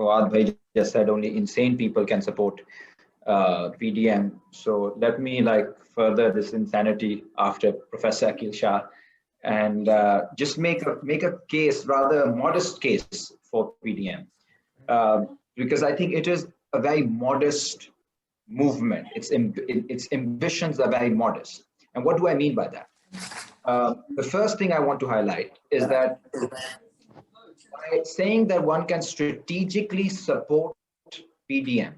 Fawad Bhai just said only insane people can support PDM. So let me further this insanity after Professor Akil Shah and just make a case, rather a modest case for PDM, because I think it is a very modest movement. Its ambitions are very modest. And what do I mean by that? The first thing I want to highlight is that by saying that one can strategically support PDM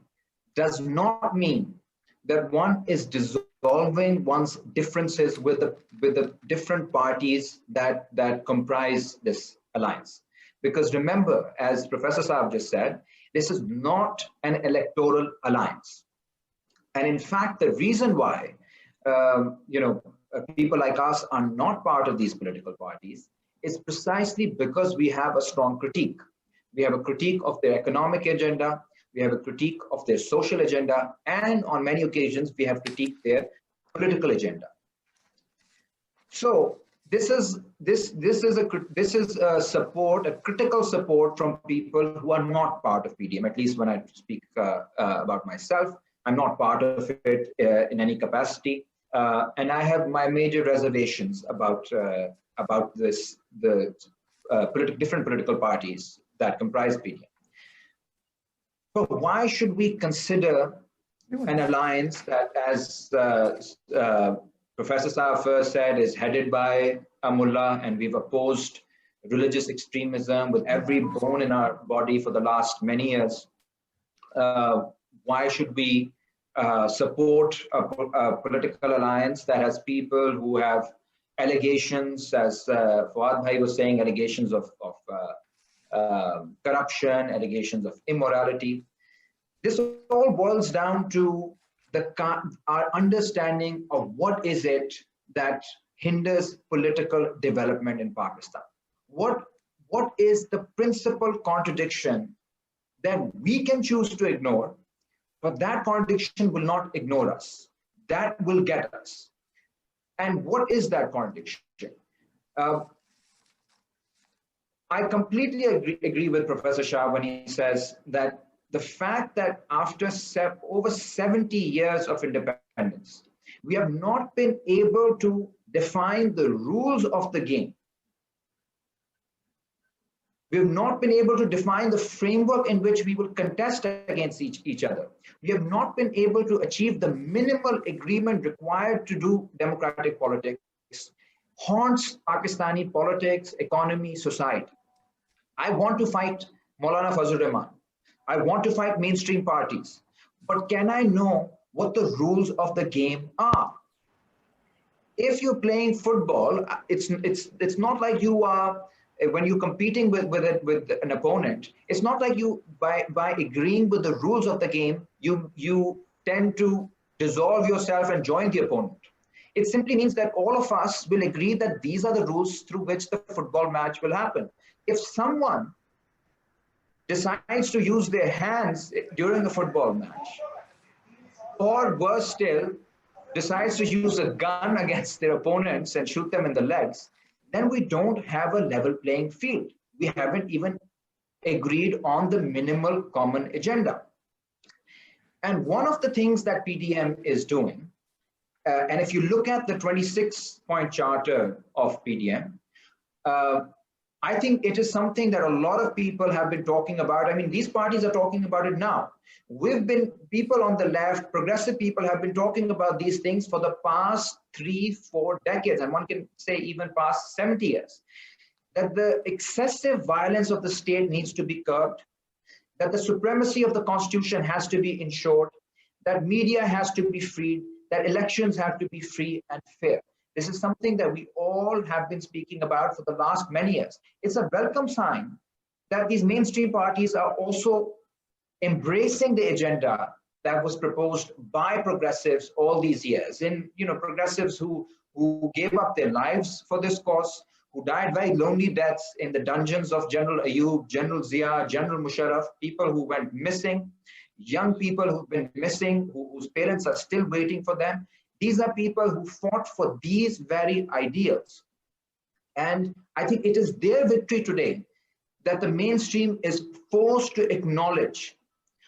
does not mean that one is dissolving one's differences with the different parties that comprise this alliance. Because remember, as Professor Saab just said, this is not an electoral alliance. And in fact, the reason why people like us are not part of these political parties is precisely because we have a strong critique. We have a critique of their economic agenda, we have a critique of their social agenda, and on many occasions we have critiqued their political agenda. So this is a support, a critical support from people who are not part of PDM. At least when I speak about myself, I'm not part of it in any capacity, and I have my major reservations about the different political parties that comprise PDM. But why should we consider an alliance that, as Professor Saab first said, is headed by a mullah, and we've opposed religious extremism with every bone in our body for the last many years? Why should we support a political alliance that has people who have allegations, as Fawad Bhai was saying, allegations of corruption, allegations of immorality? This all boils down to our understanding of what is it that hinders political development in Pakistan. What is the principal contradiction that we can choose to ignore, but that contradiction will not ignore us. That will get us. And what is that contradiction? I completely agree with Professor Shah when he says that the fact that after over 70 years of independence, we have not been able to define the rules of the game. We have not been able to define the framework in which we will contest against each other. We have not been able to achieve the minimal agreement required to do democratic politics, haunts Pakistani politics, economy, society. I want to fight Maulana Fazlur Rahman. I want to fight mainstream parties. But can I know what the rules of the game are? If you're playing football, it's not like you are, when you're competing with an opponent, it's not like you, by agreeing with the rules of the game, you tend to dissolve yourself and join the opponent. It simply means that all of us will agree that these are the rules through which the football match will happen. If someone decides to use their hands during a football match, or worse still, decides to use a gun against their opponents and shoot them in the legs, then we don't have a level playing field. We haven't even agreed on the minimal common agenda. And one of the things that PDM is doing, and if you look at the 26-point charter of PDM, I think it is something that a lot of people have been talking about. I mean, these parties are talking about it now. People on the left, progressive people have been talking about these things for the past 3-4 decades, and one can say even past 70 years, that the excessive violence of the state needs to be curbed, that the supremacy of the constitution has to be ensured, that media has to be freed, that elections have to be free and fair. This is something that we all have been speaking about for the last many years. It's a welcome sign that these mainstream parties are also embracing the agenda that was proposed by progressives all these years. And progressives who gave up their lives for this cause, who died very lonely deaths in the dungeons of General Ayub, General Zia, General Musharraf, people who went missing, young people who've been missing, whose parents are still waiting for them. These are people who fought for these very ideals. And I think it is their victory today that the mainstream is forced to acknowledge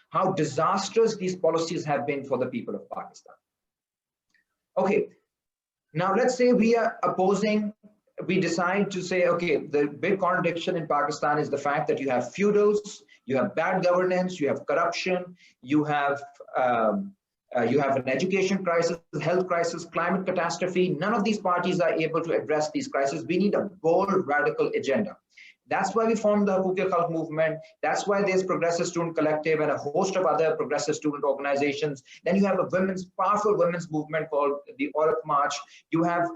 how disastrous these policies have been for the people of Pakistan. Okay, now let's say we are opposing, we decide to say, okay, the big contradiction in Pakistan is the fact that you have feudals, you have bad governance, you have corruption, you have an education crisis, health crisis, climate catastrophe. None of these parties are able to address these crises. We need a bold, radical agenda. That's why we formed the Huquq-e-Khalq movement. That's why there's Progressive Student Collective and a host of other progressive student organizations. Then you have a powerful women's movement called the Aurat March. You have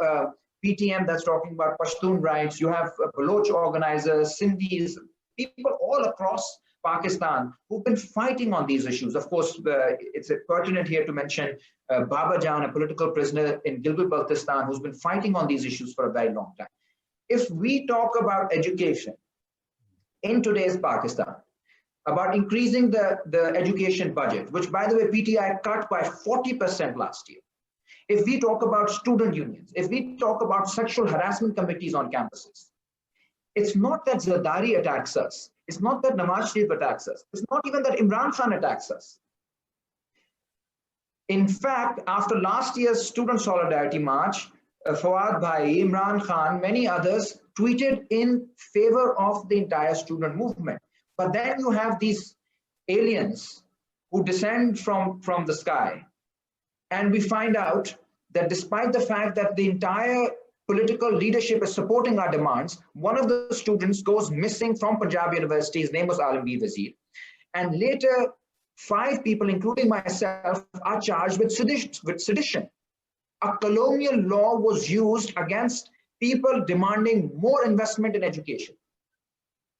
PTM that's talking about Pashtun rights. You have Baloch organizers, Sindhis, people all across Pakistan who've been fighting on these issues. Of course, it's pertinent here to mention Baba Jan, a political prisoner in Gilgit-Baltistan, who's been fighting on these issues for a very long time. If we talk about education in today's Pakistan, about increasing the education budget, which by the way, PTI cut by 40% last year. If we talk about student unions, if we talk about sexual harassment committees on campuses, it's not that Zardari attacks us. It's not that Nawaz Sharif attacks us. It's not even that Imran Khan attacks us. In fact, after last year's Student Solidarity March, Fawad Bhai, Imran Khan, many others tweeted in favor of the entire student movement. But then you have these aliens who descend from the sky. And we find out that despite the fact that the entire political leadership is supporting our demands, one of the students goes missing from Punjab University. His name was Alamgir Wazir. And later, 5 people, including myself, are charged with sedition. A colonial law was used against people demanding more investment in education.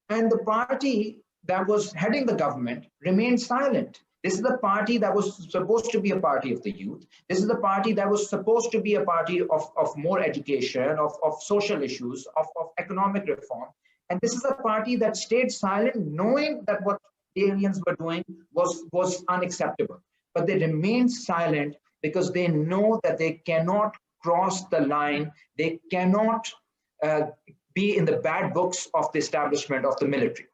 And the party that was heading the government remained silent. This is the party that was supposed to be a party of the youth. This is the party that was supposed to be a party of more education, of social issues, of economic reform. And this is a party that stayed silent, knowing that what the aliens were doing was unacceptable. But they remained silent because they know that they cannot cross the line. They cannot be in the bad books of the establishment of the military.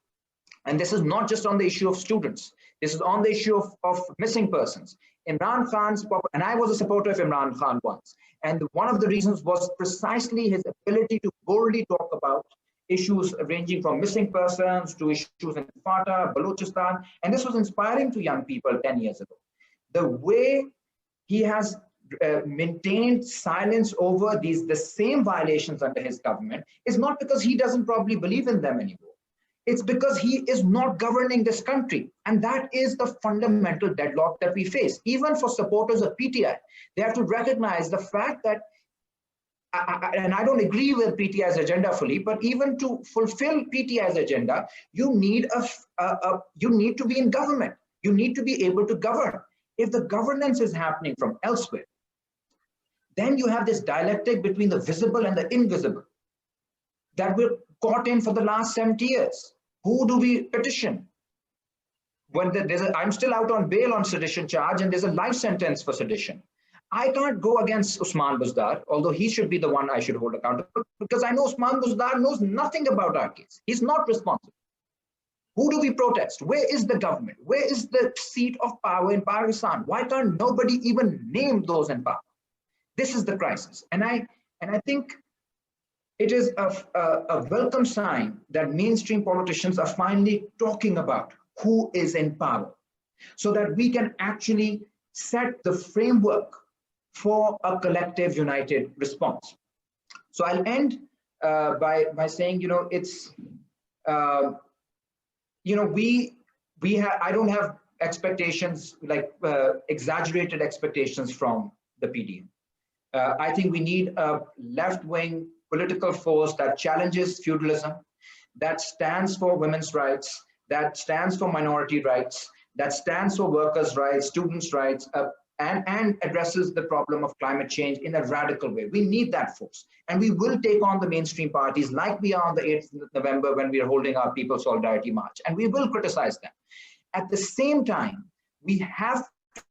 And this is not just on the issue of students. This is on the issue of missing persons. Imran Khan's, and I was a supporter of Imran Khan once. And one of the reasons was precisely his ability to boldly talk about issues ranging from missing persons to issues in Fata, Balochistan. And this was inspiring to young people 10 years ago. The way he has maintained silence over the same violations under his government is not because he doesn't probably believe in them anymore. It's because he is not governing this country. And that is the fundamental deadlock that we face. Even for supporters of PTI, they have to recognize the fact that, and I don't agree with PTI's agenda fully, but even to fulfill PTI's agenda, you need to be in government. You need to be able to govern. If the governance is happening from elsewhere, then you have this dialectic between the visible and the invisible that we're caught in for the last 70 years. Who do we petition? When I'm still out on bail on sedition charge and there's a life sentence for sedition. I can't go against Usman Buzdar, although he should be the one I should hold accountable, because I know Usman Buzdar knows nothing about our case. He's not responsible. Who do we protest? Where is the government? Where is the seat of power in Pakistan? Why can't nobody even name those in power? This is the crisis. And I think it is a welcome sign that mainstream politicians are finally talking about who is in power, so that we can actually set the framework for a collective united response. So I'll end by saying, it's, I don't have expectations, like exaggerated expectations from the PDM. I think we need a left-wing political force that challenges feudalism, that stands for women's rights, that stands for minority rights, that stands for workers' rights, students' rights, and addresses the problem of climate change in a radical way. We need that force. And we will take on the mainstream parties like we are on the 8th of November when we are holding our People's Solidarity March. And we will criticize them. At the same time, we have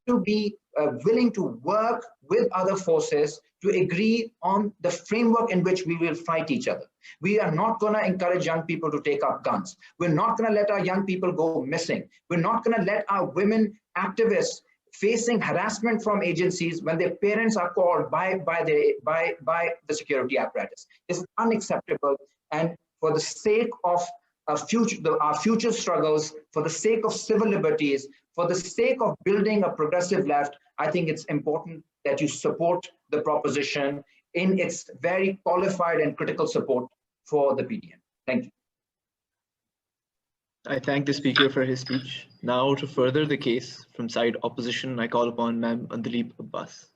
to be willing to work with other forces to agree on the framework in which we will fight each other. We are not going to encourage young people to take up guns. We're not going to let our young people go missing. We're not going to let our women activists facing harassment from agencies when their parents are called by the security apparatus. This is unacceptable. And for the sake of our future struggles, for the sake of civil liberties, for the sake of building a progressive left, I think it's important that you support the proposition in its very qualified and critical support for the PDM. Thank you. I thank the speaker for his speech. Now, to further the case from side opposition, I call upon Ma'am Andaleep Abbas.